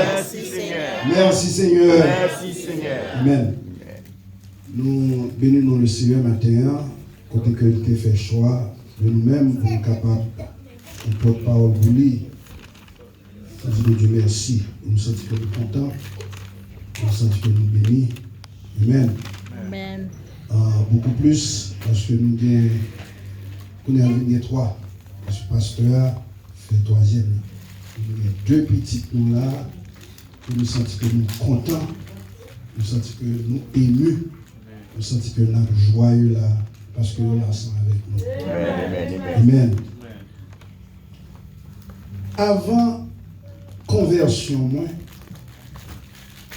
Merci Seigneur. Merci Seigneur. Merci Seigneur. Amen. Nous bénissons le Seigneur matin, côté que il fait choix de nous-mêmes pour être capable de porte-parole pour lui. Nous disons Dieu merci. Nous sentons que nous sommes contents. Nous sentons que nous bénis. Amen. Amen. Beaucoup plus parce que nous avons trois. Parce que le pasteur fait le troisième. Nous avons deux petites nous là. Nous sentons que nous sommes contents. Nous sentons que nous sommes émus. Nous sentons que nous sommes joyeux là. Parce que nous sommes ensemble avec nous. Amen. Amen. Avant conversion, moi,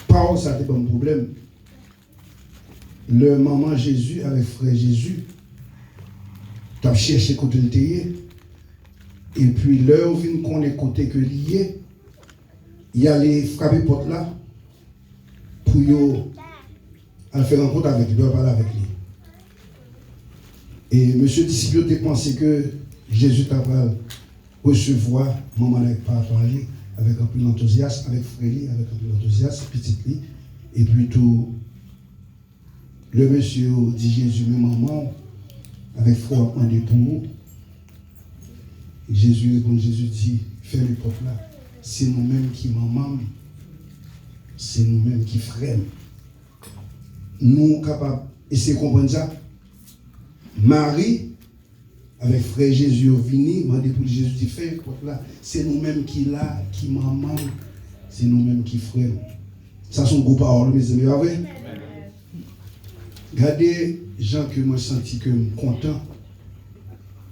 parole, ça a été un problème. Le maman Jésus avec frère Jésus, tu as cherché côté le théier. Et puis, l'heure vient qu'on est côté que lié, il y a les frapper porte là pour aller faire rencontre avec lui, parler avec lui. Et monsieur disciple a pensé que Jésus t'avait recevoir maman avec papa avec un peu d'enthousiasme, avec frère avec un peu d'enthousiasme, petite lit. Et puis tout, le monsieur dit Jésus, mais maman, avec frère, on est pour vous. Jésus répond, Jésus dit, fais le porte là. C'est nous-mêmes qui maman, c'est nous-mêmes qui frère. Nous capables, essayer de comprendre ça. Marie, avec frère Jésus vini, m'a dit pour Jésus dit fait porte là. C'est nous-mêmes qui là, qui maman, c'est nous-mêmes qui frère. Ça sont gros paroles, mes amis, vrai? Regardez, gens que moi senti que je suis content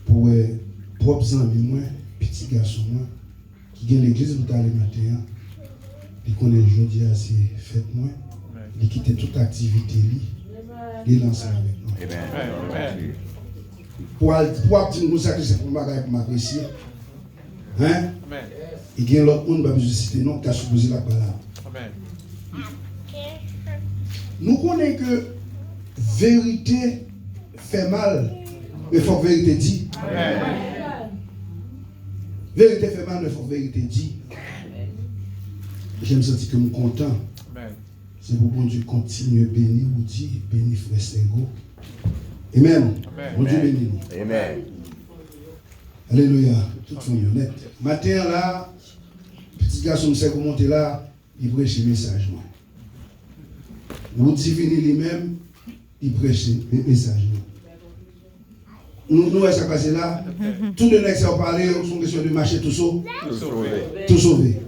pour propres amis, moi, petit garçon, moi, qui vient à l'église pour aller matin, qui connaît aujourd'hui à ces fêtes, moi, qui quitte toute activité, il lance avec nous. Amen. Pour dire nous ça, c'est pour m'apprécier. Hein? Il y a l'autre monde, pas besoin de citer non, qui a supposé la parole. Nous connaissons que vérité fait mal, mais il faut que vérité dit. Vérité fait mal, mais il faut que vérité dit. J'aime sentir que je suis content. C'est pour bon Dieu continue à bénir, ou dire, bénir frère Sego. Amen. Bon Dieu bénit nous. Amen. Alléluia. Tout le monde honnête. Matin là, petit garçon me sait comment monter là, il prêche le message. Vous divinez lui-même, il prêche le message. Nous, ça passe là. Tout le monde qui a parlé, sont question de marcher tout sauvé. Tout sauvé.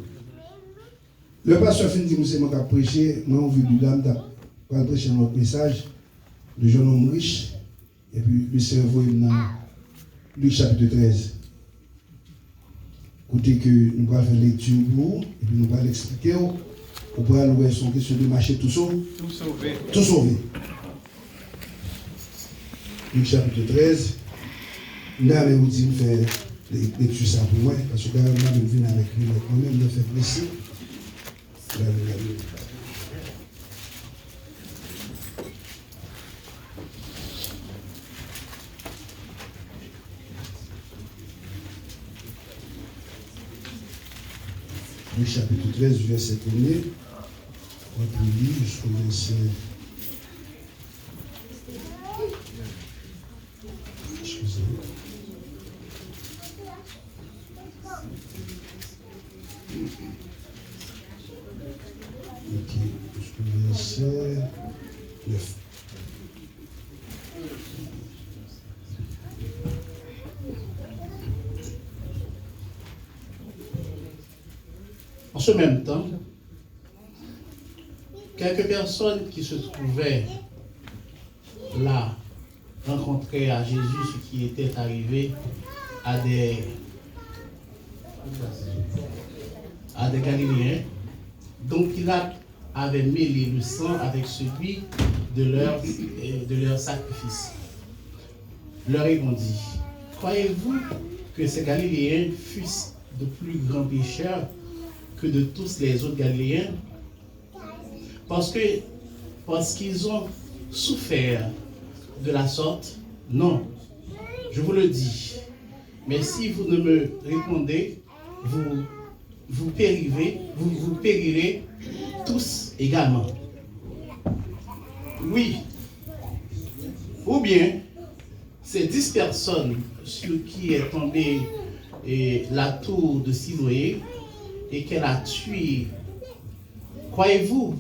Le pasteur finit dit, c'est moi qui a prêché, moi on veut du dame, pour prêcher notre message, le jeune homme riche, et puis le cerveau est dans Luc chapitre 13. Écoutez que nous allons faire lecture pour et puis nous allons l'expliquer. Pour pouvoir louer son question de marcher tout sauvé. Tout sauvé. Luc chapitre 13. Nous allons vous dire faire lecture ça pour moi, parce que nous allons venir avec lui, moi-même, nous faire plaisir. Luc chapitre 13, verset 1er. On va lire jusqu'au verset. Excusez-moi. Ok, jusqu'au verset 9. En ce même temps, quelques personnes qui se trouvaient là rencontraient à Jésus ce qui était arrivé à des Galiléens dont Pilate avait mêlé le sang avec celui de leur sacrifice. Leur répondit, croyez-vous que ces Galiléens fussent de plus grands pécheurs que de tous les autres Galiléens, parce qu'ils ont souffert de la sorte? Non, je vous le dis. Mais si vous ne me répondez, vous vous périrez tous également. Oui. Ou bien, ces 10 personnes sur qui est tombée la tour de Siloé et qu'elle a tué, croyez-vous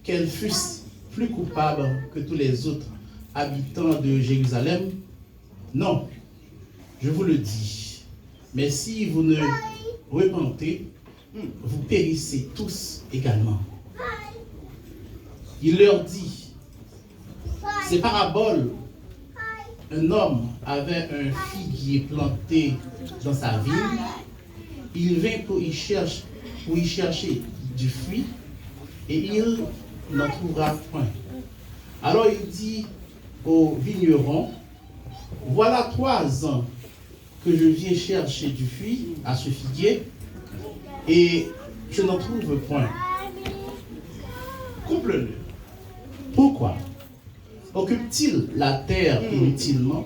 qu'elles fussent plus coupables que tous les autres habitants de Jérusalem? Non, je vous le dis. Mais si vous ne repentez, vous périssez tous également. Il leur dit, ces paraboles, un homme avait un figuier planté dans sa vigne. Il vint pour y chercher du fruit et il n'en trouvera point. Alors il dit au vigneron, voilà 3 ans que je viens chercher du fruit à ce figuier et je n'en trouve point. Coupe-le. Pourquoi occupe-t-il la terre inutilement?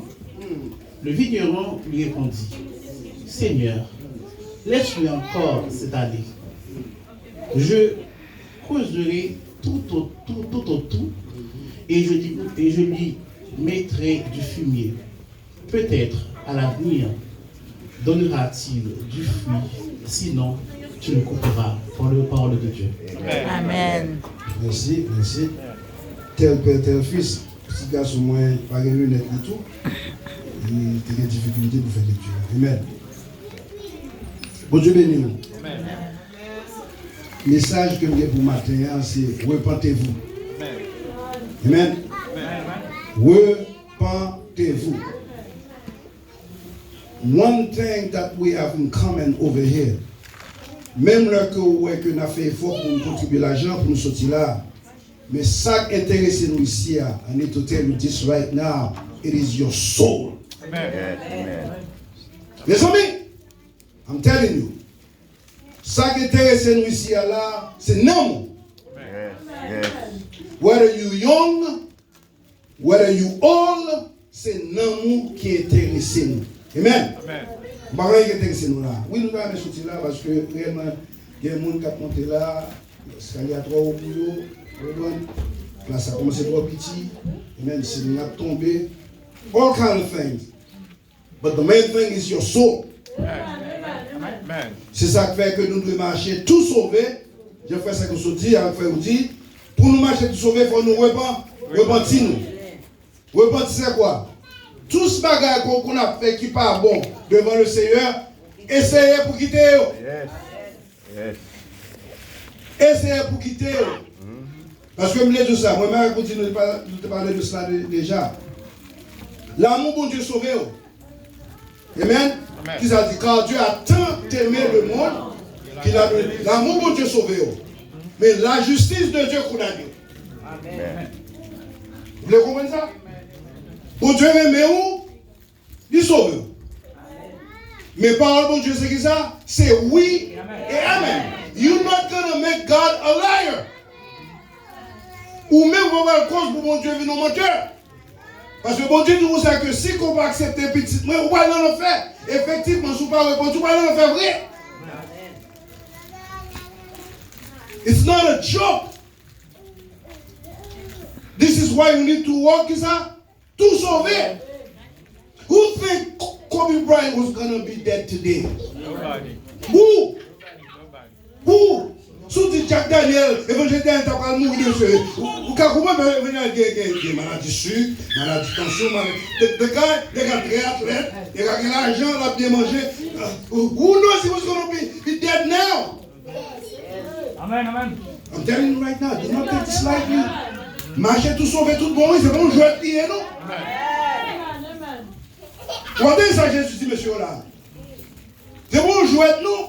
Le vigneron lui répondit, Seigneur, laisse-lui encore cette année. Je creuserai tout autour et je lui mettrai du fumier. Peut-être à l'avenir donnera-t-il du fruit, sinon tu le couperas pour la parole de Dieu. Amen. Merci. Tel père, tel fils, petit garçon moins pas de lunettes et tout, il a des difficultés pour faire lecture. Amen. Bon Dieu béni nous. Message que j'ai pour matin, c'est repentez-vous. Amen. Repentez-vous. One thing that we have in common over here, même là que nous avons fait effort pour nous contribuer l'argent pour nous sortir là, mais ça qui intéresse nous ici, I need to tell you this right now, it is your soul. Amen. Les amis, I'm telling you, ça qui intéresse nous ici là, c'est nous. Yes. Whether you young, whether you old, c'est nous qui intéresse nous. Amen. Bah, qui intéresse nous là. Oui, nous allons sortir là parce que réellement, il y a des gens qui ont monté là, il y a 3 au boulot. Là, ça commence à être petit. Amen. C'est une tombé. All kind of things. But the main thing is your soul. Amen. C'est ça qui fait que nous devons marcher tout sauver. Je fais ça que je dis, vous dit. Pour nous marcher tout sauver, il faut nous repentir. Repentir, c'est quoi? Tout ce bagage qu'on a fait qui n'est pas bon devant le Seigneur, essayez pour quitter. Yes. Essayez pour quitter. Parce que je me dis tout ça, moi-même, je continue de parler de cela déjà. L'amour bon Dieu sauvé. Amen. Qui a dit, car Dieu a tant aimé le monde qu'il a donné. L'amour bon Dieu sauvé. Mais la justice de Dieu condamné. Amen. Vous voulez comprendre ça? Bon Dieu aime où? Il sauve. Mais parole bon Dieu, c'est qui ça? C'est oui et amen. You're not going to make God a liar. Ou même vous avez cause pour bon Dieu venir dans mon cœur. Parce que bon Dieu nous dit que si on va accepter petit, mais on va le faire. Effectivement, si on ne va pas répondre, on va le faire vrai. It's not a joke. This is why you need to work, is that? To sauver. Who think Kobe Bryant was going to be dead today? Nobody. Who? Sous Jack Daniel, évangile Daniel, t'as pas mourir de feu. Ou comment venir des maladies sucre, maladies tension, the guy, très athlète, il a l'argent, il a bien mangé. Who knows he was going to be dead now? Amen. I'm telling you right now, do not take this lightly. Marcher tout sauver tout bon, c'est bon jouer de lier, non? Regardez ça, Jésus dit, monsieur là. C'est bon jouer de nous.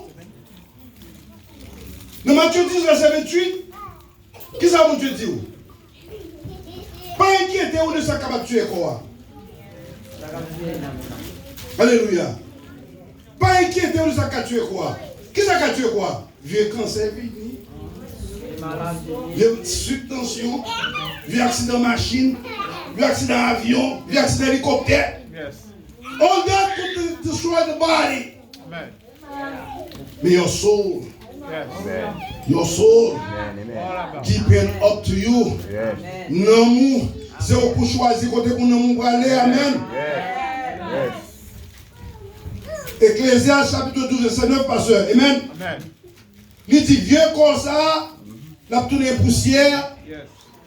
Dans Matthieu 10, verset 28, qui ça vous Dieu dit? Pas inquiété ou de ça capable de tuer quoi? Alléluia. Pas inquiété ou de ça capable de tuer quoi? Qui ça capable de tuer quoi? Vieux cancer, vieux subtension, vieux accident machine, vieux accident avion, vieux accident hélicoptère. Yes. All that to destroy the body. Amen. Mais your soul Amen. Your soul Amen. Amen. depend up to you. Yes. Non, c'est au pour choisir côté pour nous aller. Amen. Yes. Yes. Ecclésiaste chapitre 12, verset 9, pasteur. Amen. Amen. Il dit, vieux comme ça, la tourné poussière, Yes.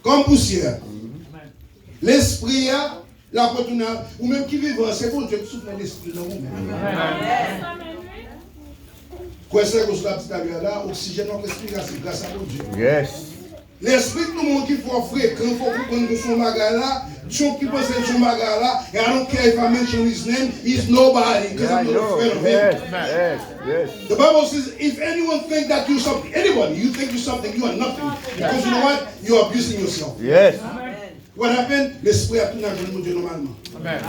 comme poussière. L'esprit, la retourne, ou même qui vivent, c'est bon Dieu qui souffle l'esprit dans vous-même. Quoi c'est que sur la petite avion là, oxygène, notre respiration, grâce à Dieu. Yes. L'esprit de tout le monde qui faut fréquent, il faut comprendre que son bagage là, son qui pense que son bagage là, et I don't care if I mention his name, he's nobody, because I'm not a friend of him. Yes. Yes. Yes. The Bible says, if anyone think that you're something, anybody, you think you're something, you are nothing. Because you know what? You're abusing yourself. Yes. What happened? L'esprit a tourné à genoux Dieu normalement. Amen.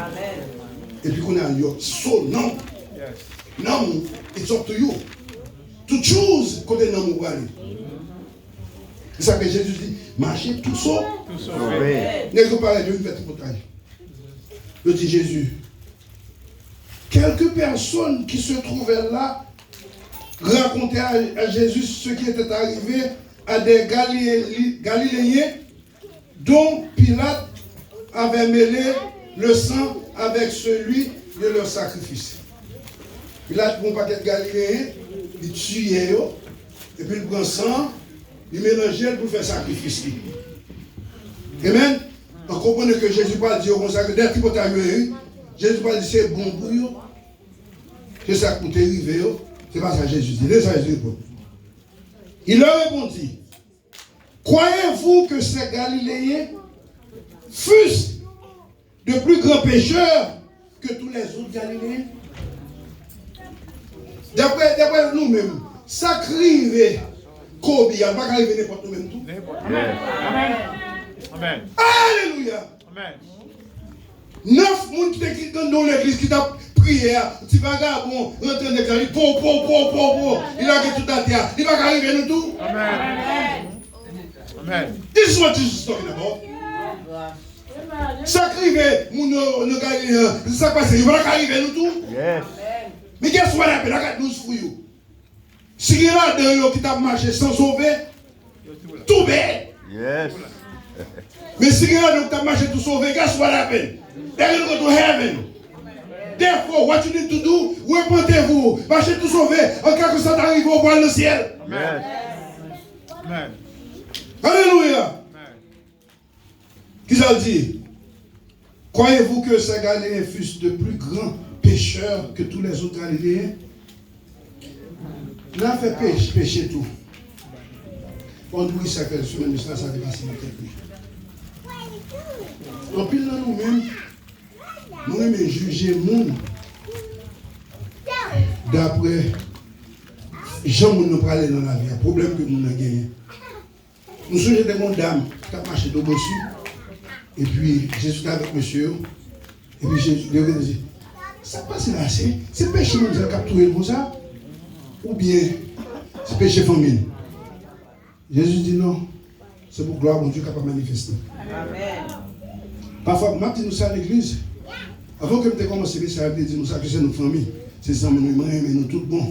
Et puis qu'on a your soul, non. Yes. Now, it's up to you. To choose côté non ou aller. C'est ça que Jésus dit, marchez tout seul. Tout sauvé. N'est-ce pas de une fête montagne? Le dit Jésus. Quelques personnes qui se trouvaient là racontaient à Jésus ce qui était arrivé à des Galiléens dont Pilate avait mêlé le sang avec celui de leur sacrifice. Pilate prend un paquet de Galiléens, il tuait, et puis il prend le sang, il mélangeait pour faire sacrifice. Amen. On comprend que Jésus pas dit comme ça, que dès qu'il peut arriver, Jésus pas dit c'est bon pour eux. C'est ça que vous arrivé, c'est pas ça que Jésus dit. Laissez Jésus répondre. Il leur répondit, croyez-vous que ces Galiléens fussent de plus grands pécheurs que tous les autres Galiléens? D'après nous-mêmes, ça crive Kobe, il n'y a pas qu'à arriver n'importe où même tout. Amen. Amen. Alléluia. Amen. 9 personnes qui étaient dans l'église qui t'a prié, tu vas vagabond, rentrer dans l'église, il a tout à terre, il va arriver nous tout. Amen. Amen. This is what Jesus is talking about. Ça crive, nous Galiléens, ça passe, il va arriver nous tout. Yes. Mais guess what happened? I got news for you. Si il y a des qui t'a marché sans sauver, tout bête. Yes. Mais si il y a des qui t'a marché tout sauver, guess what happened? They're going to go to heaven. Therefore, what you need to do, repentez-vous, marchez tout sauver, en cas que ça t'arrive au voile le ciel. Amen. Amen. Alléluia. Qui ça dit? Croyez-vous que ces Galiléens fussent de plus grands pécheurs que tous les autres Galiléens? Là, fait pécher tout. On dit ça fait semaine de cela, ça dépasse ma tête. En pile dans nous-mêmes, nous aimons juger le monde d'après gens qui nous parlent dans la vie, le problème que nous avons gagné. Nous sommes des dames qui ont marché de dessus, et puis Jésus est avec monsieur, et puis Jésus dit, ça passe là, c'est péché qui a capturé comme ça, ou bien c'est péché famille. Jésus dit non, c'est pour gloire mon Dieu capable de manifester. Amen. Parfois, moi, je dis nous ça à l'église. Avant que je commence à ça, je dis nous ça que c'est notre famille. C'est ça, mais nous tous bons.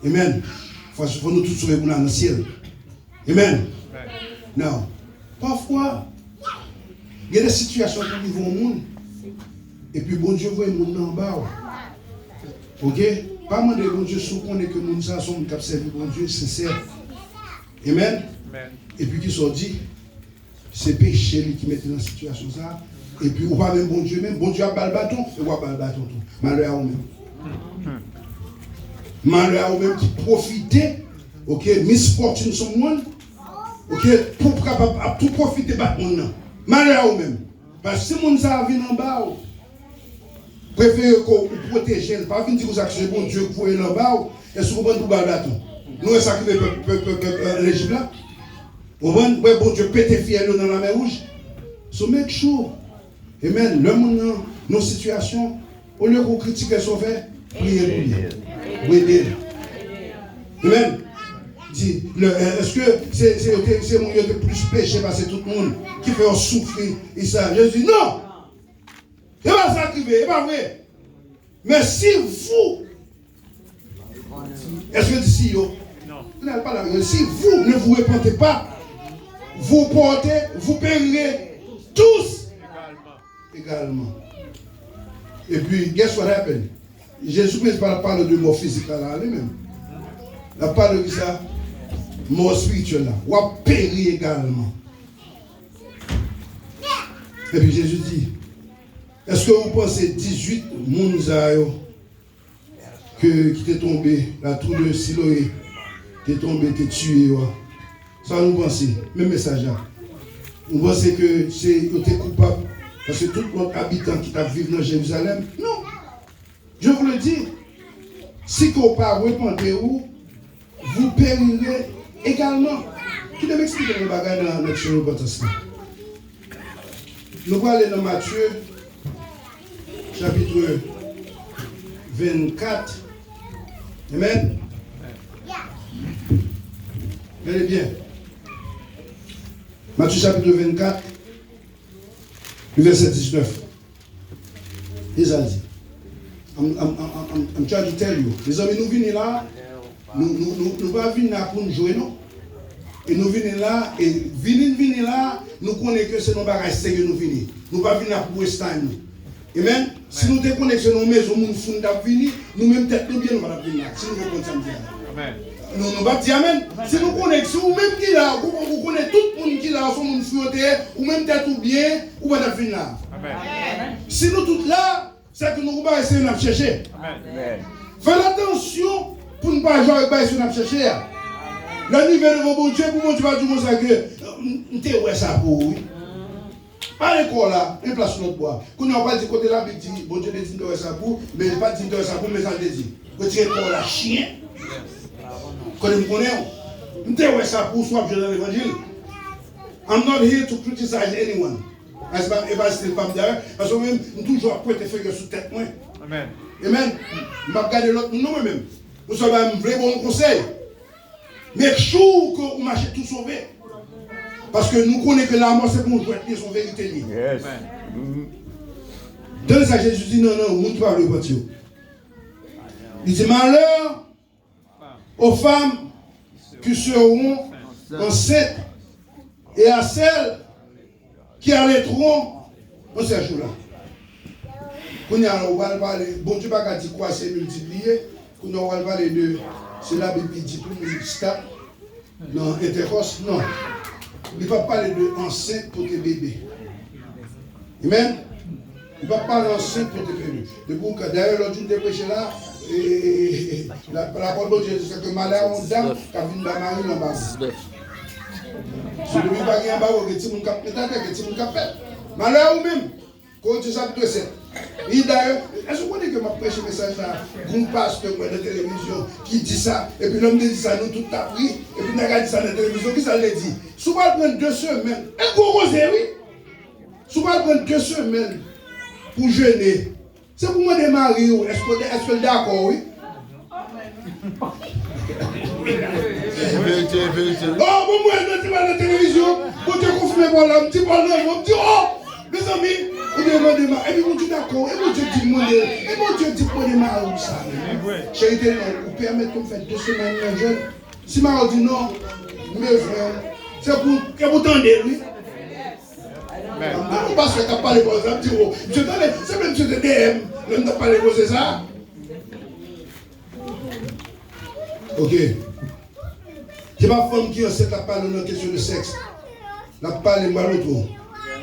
Amen. Il faut nous tous sauver pour dans le ciel. Amen. Non. Parfois, il y a des situations qui vivent au monde. Et puis, bon Dieu voit le monde en bas. Ok? Pas demander bon Dieu, si on connaît que le monde ça sont cap servir bon Dieu, sincère. Amen. Et puis, qui sont dit, c'est péché qui met dans la situation ça. Et puis, on va même bon Dieu, a bal bâton, et on va bal bâton tout. Malheur à vous-même. Malheur à vous-même qui profitait, ok, misfortune sur le monde, ok, pour tout profiter de ce monde. Malheur à vous-même. Parce que si le monde ça vient en bas, préférez qu'on protège, pas venir dire que c'est bon Dieu que vous voyez en bas, et si vous prenez tout bal bâton. Nous, ça qui est l'Égypte là. Vous voyez, bon Dieu pète fier dans la mer rouge. So make sure. Amen. Le monde, nos situations, au lieu qu'on critique et sauver, priez pour lui. Oui, amen. Est-ce que c'est mon lieu de plus péché parce que tout le monde qui fait souffrir et ça? Je dis non. C'est pas ça qui est pas vrai. Mais si vous, est-ce que d'ici, Vous n'allez pas la si vous ne vous repentez pas, vous portez, vous périrez tous également. Et puis, guess what happened? Jésus ne parle de mort physique là, lui-même. Il parle de ça, mort spirituelle là. Ou à périr également. Et puis Jésus dit, est-ce que vous pensez 18 Mounzayo qui est tombé, la tour de Siloé, qui est tombé, qui est tué? Ça nous pensez, même message là. Vous pensez que c'est coupable parce que tout le monde habitant qui vivent dans Jérusalem? Non. Je vous le dis, si vous ne pas repentez vous périrez également. Qui devait m'expliquer le bagage dans notre chemin de nous allons aller dans Matthieu, chapitre 24. Amen. Regardez bien. Matthieu chapitre 24, le verset 19. Les a dit. I'm trying to tell you. Les amis, nous venons là, nous pas venir là pour nous jouer, non? Et nous venons là, et venir là, nous connaissons que c'est nos bagages sérieux nous venons. Nous pas venir là pour waste time. Amen. Si nous te connaissons nos maisons, nous sommes venus, nous-mêmes tête nous bien, nous pas venir là. Si nous comprenons ça. Amen. Nous pas dire amen. Si nous connaissons, ou même qui là, vous connaissez tout le monde qui là, son monde fouetté, ou même tête ou bien, ou pas venir là. Amen. Si nous tous là, c'est que nous ne pas essayer de chercher. Amen. Faites attention pour ne pas jouer avec ce qu'on chercher. Le niveau de vos Dieu, pour moi, tu vas dire ça que nous t'es ça pour oui. Pas l'école là, une place sur notre bois. Quand on va dire côté là, il dit, bon Dieu dit de ça pour, mais il pas dit de ça pour, mais ça le dit. Quand tu es pour la chien, quand on connaît, nous t'es ça pour, soit je dans l'évangile. I'm not here to criticize anyone. Parce que même toujours après te faire sous tête moi. Amen. Amen. Je vais regarder l'autre nous même. Nous sommes un vrai bon conseil. Mais chaud que vous marchez tout sauvé. Parce que nous connaissons que la mort c'est pour nous jouer son vérité. Yes. Dans ça Jésus dit non, vous ne pouvez pas le partir. Il dit malheur aux femmes qui seront enceintes et à celles qui allaiteront dans ces jours-là. Quand on va parler, bon Dieu va dire quoi, c'est multiplié. Quand on va parler de, c'est la Bible dit pour nous stade, non, intercourse, non. Il ne va pas parler de enceinte pour tes bébés. Amen. Il ne va pas parler d'enceinte pour tes bébés. D'ailleurs, l'autre jour de prêcher là, la parole de Dieu, c'est que malheur aux dames qui a vu la marine en bas. Je ne vais pas dire que tu m'as fait. Malheur ou même, quand tu chapitre 7. Et d'ailleurs, est-ce que vous connaissez que je prêche un message là, un pasteur de la télévision qui dit ça, et puis l'homme dit ça, nous tout appris, et puis nous avons dit ça dans la télévision, qui ça l'a dit? Si vous prendre 2 semaines, et vous osez, oui? Si vous prendre 2 semaines pour jeûner, c'est pour moi de marier, est-ce que d'accord, oui? Oh, bon, moi, je suis dans la télévision, pour te confirmer pour l'homme, tu parles de l'homme, tu dis, oh, mes amis, vous demandez ma, et puis vous dites d'accord, et vous dites moi, et vous dites moi, où ça? Charité, vous permettez qu'on fasse 2 semaines de jeûne. Si ma dit non, mes frères, c'est pour que vous tendez, oui. Parce que tu n'as pas les choses, c'est même sur le DM, tu n'as pas les choses, c'est ça? Ok. C'est ma femme qui enseigne la parole de question de sexe. La parole est mal autour.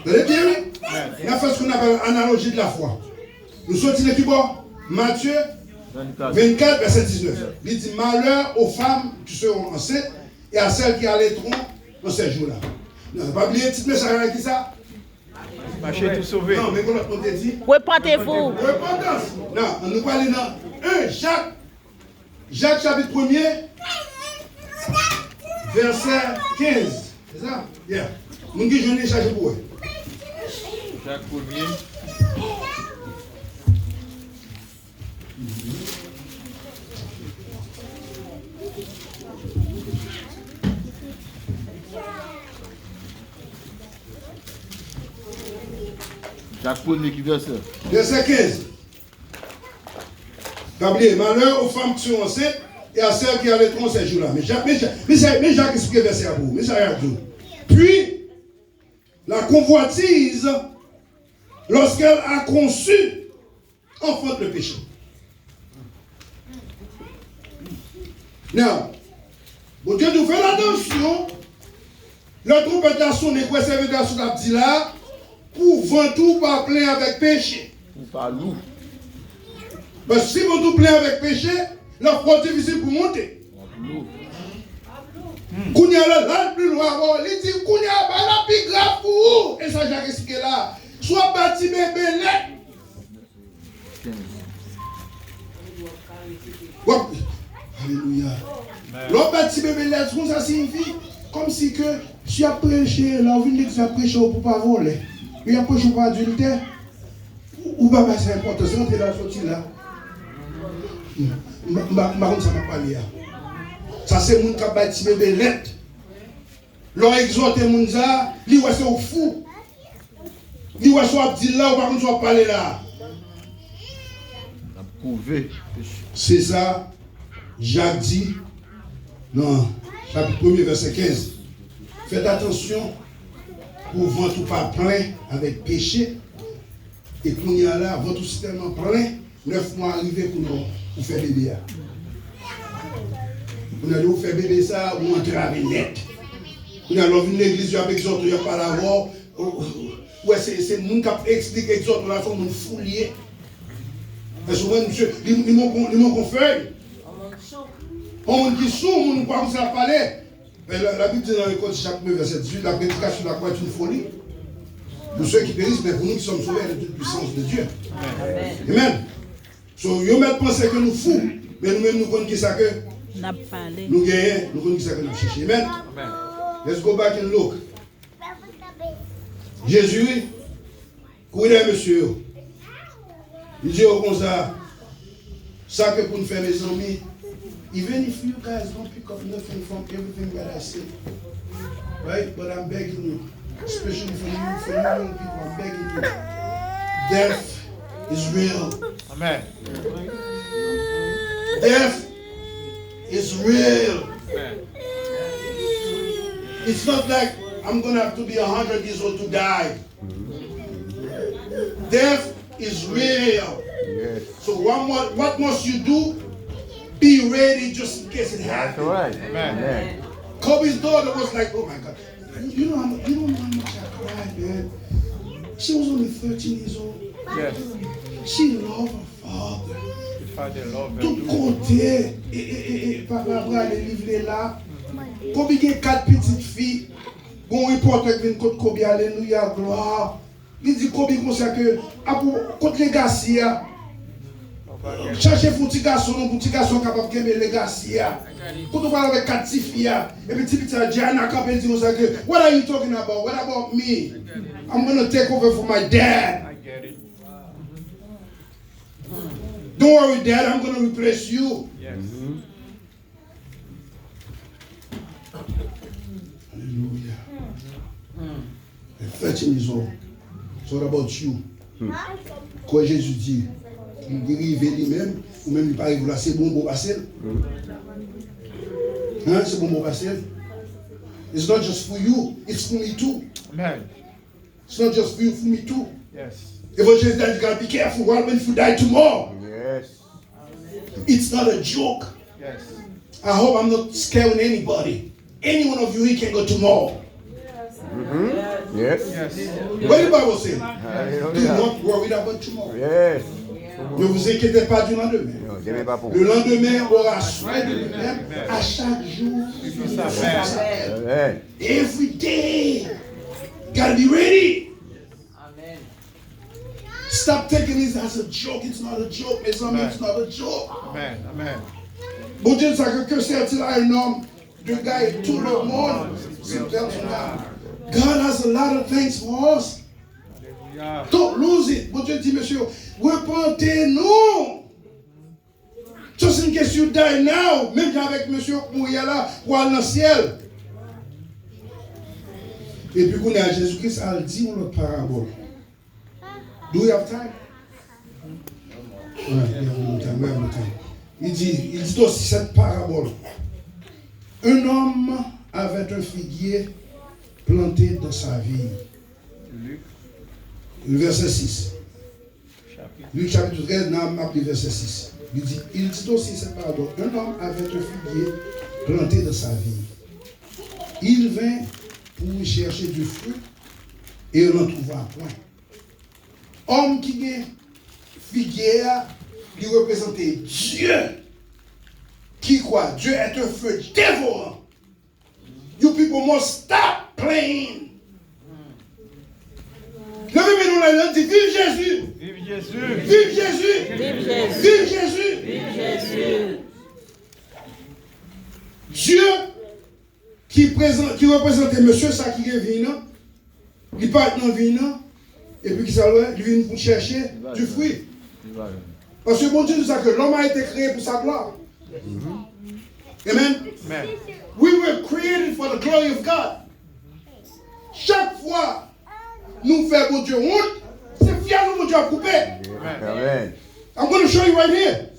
Vous allez bien, oui? On a fait ce qu'on appelle analogie de la foi. Nous sommes qui bon? Matthieu 24, verset 19. Il dit malheur aux femmes qui seront enceintes et à celles qui allaiteront dans ces jours-là. Non, pas oublier un petit message avec ça? Marcher tout sauvé. Non, mais comment on te dit? Repentez-vous. Repentance. Non, on nous parle dans 1 Jacques. Jacques chapitre 1er, verset 15. C'est ça? Yeah. Nous qui j'en ai chargé pour eux. Jacques 1er. Jacques 1er qui verset. Verset 15. Gabriel, malheur aux femmes qui sont enceintes et à celles qui allaiteront ces jours-là. Mais Jacques explique le verset à vous. Mais Jacques dit. Puis, la convoitise, lorsqu'elle a conçu, enfante le péché. Now, bon Dieu nous fait attention. Le trompette a sonné, quoi ça veut dire sur la petite là, pour vent tout pas plein avec péché. Ou pas loup. Parce que si vent tout plein avec péché, la fois difficile pour monter. Kounya là, plus loin, il dit Kounya, la plus grave pour vous. Et ça, j'ai expliqué là. Soit bâti bébé net. Alléluia. L'autre bâti bébé net, ce que ça signifie? Comme si que si tu as prêché, là, on vient de dire prêcher pour ne pas voler. Il a prêché pour adultère. Ou pas, c'est important, c'est rentrer dans la sortie là. Marron, ça m'a parlé. Ça, c'est mon qui a bâti bébé net. L'on exhorte mon ça, lui, c'est au fou. Lui, soit dit là, ou par contre, soit parler là. Prouver. C'est ça, Jacques dit, non, chapitre 1er, verset 15. Faites attention pour votre pas plein avec péché. Et qu'on y a là, votre système plein, 9 mois arrivé pour nous faire bébé. On a dit, faire bébé ça, ou entrer avec net. On a vu l'église avec les autres, il n'y a pas la voix. Ouais, c'est mon qui explique les autres, la forme de foulier. Et souvent, monsieur, ils m'ont fait. On qui sourd, on ne croit pas ça parler. Mais la Bible dit dans le code chapitre 9, verset 18, la prédication de la croix est une folie. Pour ceux qui périssent, mais pour nous qui sommes sauvés de toute puissance de Dieu. Amen. Amen. So, ils ont pensé que nous fous, mais nous-mêmes nous connaissons qui ça que nous gagnons, nous connaissons qui ça que nous cherchons. Amen. Let's go back and look. Jésus, où est monsieur? Il dit comme ça que pour nous faire mes amis, even if you guys don't pick up nothing from everything that I say, right? But I'm begging you, especially for young people, I'm begging you. Death is real. Amen. Death is real. Amen. It's not like I'm going to have to be 100 years old to die. Death is real. Yes. So what must you do? Be ready just in case it That's happens. right. Amen. Kobe's daughter was like, oh my God. You don't know how much I cried, man. She was only 13 years old. Yes. She loved her father. The Father love Tout them. côté, et papa va aller livrer là. Kobe a 4 petites filles. Bon reporter qui vient contre Kobe, alléluia, gloire. Il dit Kobe comme ça que, contre les garçons, cherchez pour petit garçon capable de gagner les garçons. Quand on parle avec 4 petites filles, et puis petit Diana Campbell dit comme ça que, what are you talking about? What about me? I'm going to take over for my dad. I get it. Don't worry, Dad, I'm going to replace you. Yes. Hallelujah. 13 years old. So what about you? Quoi Jésus dit? Il dérive lui-même, ou même il paraît là, c'est bon passer. Hein, c'est bon passer. It's not just for you, it's for me too. Amen. It's not just for you, for me too. Yes. Evangelist that you gotta be careful, what if you die tomorrow? Yes. It's not a joke. Yes. I hope I'm not scaring anybody. Any one of you here can go tomorrow. Yes. Yes. What the Bible say? Do Hallelujah. not worry about tomorrow. Yes. Ne vous inquiétez pas du lendemain. Non, je n'aimais pas pour Le lendemain aura soin de lui-même à chaque jour. Amen. Every day. Gotta be ready. Stop taking this as a joke. It's not a joke, mes amis. It's not a joke. Amen. Amen. Bon Dieu, ça que c'est-il un homme de gars et tout le monde. God has a lot of things for us. Hallelujah. Don't lose it. Bon Dieu dit, monsieur, repentez-nous. Just in case you die now, même avec monsieur mourir là, pour aller dans le ciel. Et puis, quand on est à Jésus-Christ, elle dit dans notre parabole. Do we have time? Ouais, we have no time. il dit aussi cette parabole. Un homme avait un figuier planté dans sa vigne. Luc, Le verset 6. chapitre. Luc chapitre 13, le verset 6. Il dit aussi cette parabole. Un homme avait un figuier planté dans sa vigne. Il vint pour y chercher du fruit et il n'en trouva point. Homme qui est figuier, qui représentait Dieu. Qui croit? Dieu est un feu dévorant. You people must stop playing. Levez-nous la main, dit vive Jésus. Vive Jésus. Vive Jésus. Vive Jésus. Vive Jésus. Vive Jésus. Dieu qui représentait monsieur ça qui est venu, il part dans le vin, et puis qui s'alloue, il vient pour chercher du fruit. Parce que bon Dieu nous a que l'homme a été créé pour sa gloire. Amen. Amen. We were created for the glory of God. Chaque fois nous faisons bon Dieu honte, c'est fier nous mon Dieu a coupé. Amen. I'm going to show you right here.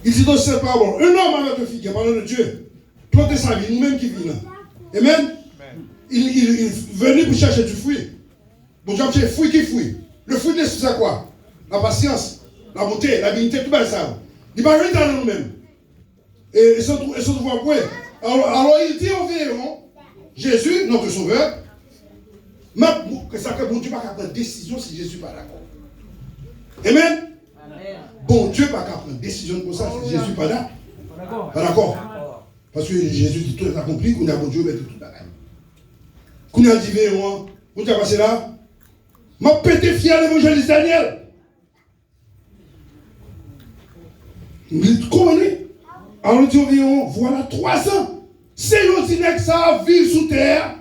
Il dit dans cette parabole, un homme avec un figuier, parlant de Dieu, planter sa vie, nous-mêmes qui vivons. Amen. Amen. Il est venu pour chercher du fruit. Bon Dieu a cherché fruit qui fruit. Le fruit de l'esprit, c'est quoi? La patience, la beauté, la dignité, tout ça. Il va venir dans nous-mêmes. Et se trouve à point. Alors il dit environ, Jésus, notre sauveur, que ça que bon Dieu n'a pas prendre décision si Jésus n'est pas d'accord. Amen. Bon Dieu n'a pas prendre décision comme ça si Jésus n'est pas d'accord. Pas d'accord. Parce que Jésus dit tout est accompli, qu'on a bon Dieu, mais tout d'accord. Qu'on a dit, bon Dieu a passé là. M'a pété fier l'évangéliste Daniel. Vous comprenez? Alors nous disons, voilà 3 ans. C'est un petit nègre ça vivre sous terre.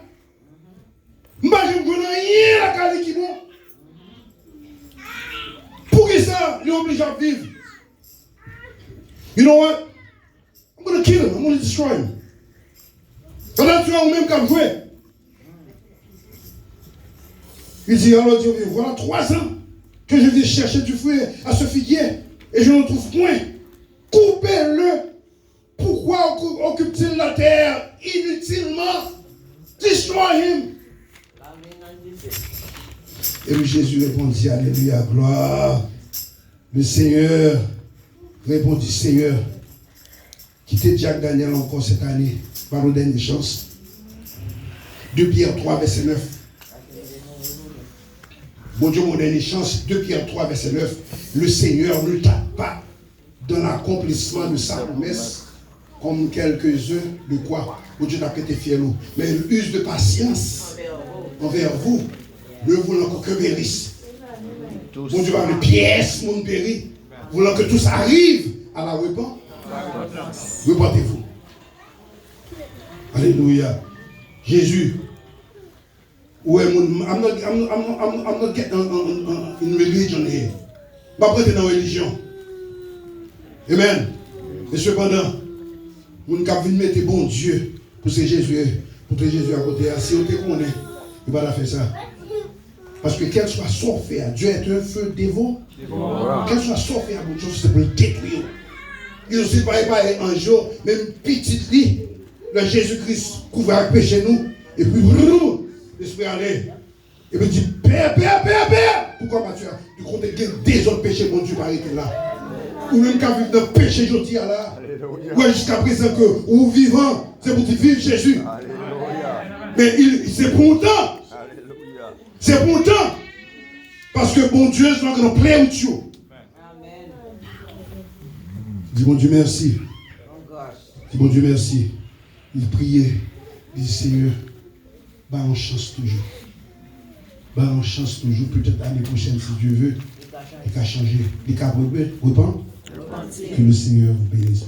Moi je ne connais rien à la cali qui bon. Pour qui ça, il est obligé à vivre? You know what? I'm going to kill him. I'm going to destroy him. Pendant que tu as même qu'à jouer. Il dit, alors Dieu, voilà 3 ans que je viens chercher du fruit à ce figuier et je ne trouve point. Coupez-le. Pourquoi occupe-t-il la terre inutilement? Destroy him. Et puis Jésus répondit, alléluia, gloire. Le Seigneur répondit, Seigneur, quittez Jack Daniel encore cette année par la dernière chance. 2 Pierre 3, verset 9. Bon Dieu, mon dernière chance, 2 Pierre 3, verset 9. Le Seigneur ne tape pas dans l'accomplissement de sa promesse comme quelques-uns de quoi. Bon Dieu n'a pas été fier, mais il use de patience envers vous, ne voulant que périsse. Bon Dieu va les pièces, mon péri, voulant que tous arrivent à la repentance. Repentez-vous. Alléluia. Jésus. Ouais, I'm not getting in religion here. Je ne vais pas prêter dans la religion. Amen. Et cependant, vous ne pouvez pas mettre bon Dieu pour que Jésus à côté. Si on te connaît, il va faire ça. Parce que quel soit son fait, Dieu est un feu dévot. Quel soit son fait, bon Dieu, c'est pour le détruire. Il ne sait pas un jour, même petit lit, le Jésus-Christ couvre avec péché nous, et puis l'esprit allait. Et puis il dit, Père, pourquoi m'as-tu du côté des autres péchés, bon Dieu, par été là. Ou même qu'à vivre dans le péché, je dis là. Ou jusqu'à présent que, ou vivant, c'est pour dire, vive Jésus. Mais c'est pour longtemps. C'est pour longtemps. Parce que bon Dieu, je vais en plein Dieu. Dis mon Dieu merci. Dis mon Dieu merci. Il priait. Il dit Seigneur, bah en chance toujours. Bah en chance toujours. Peut-être l'année prochaine si Dieu veut. Il va changer. Il va répondre. Que le Seigneur vous bénisse.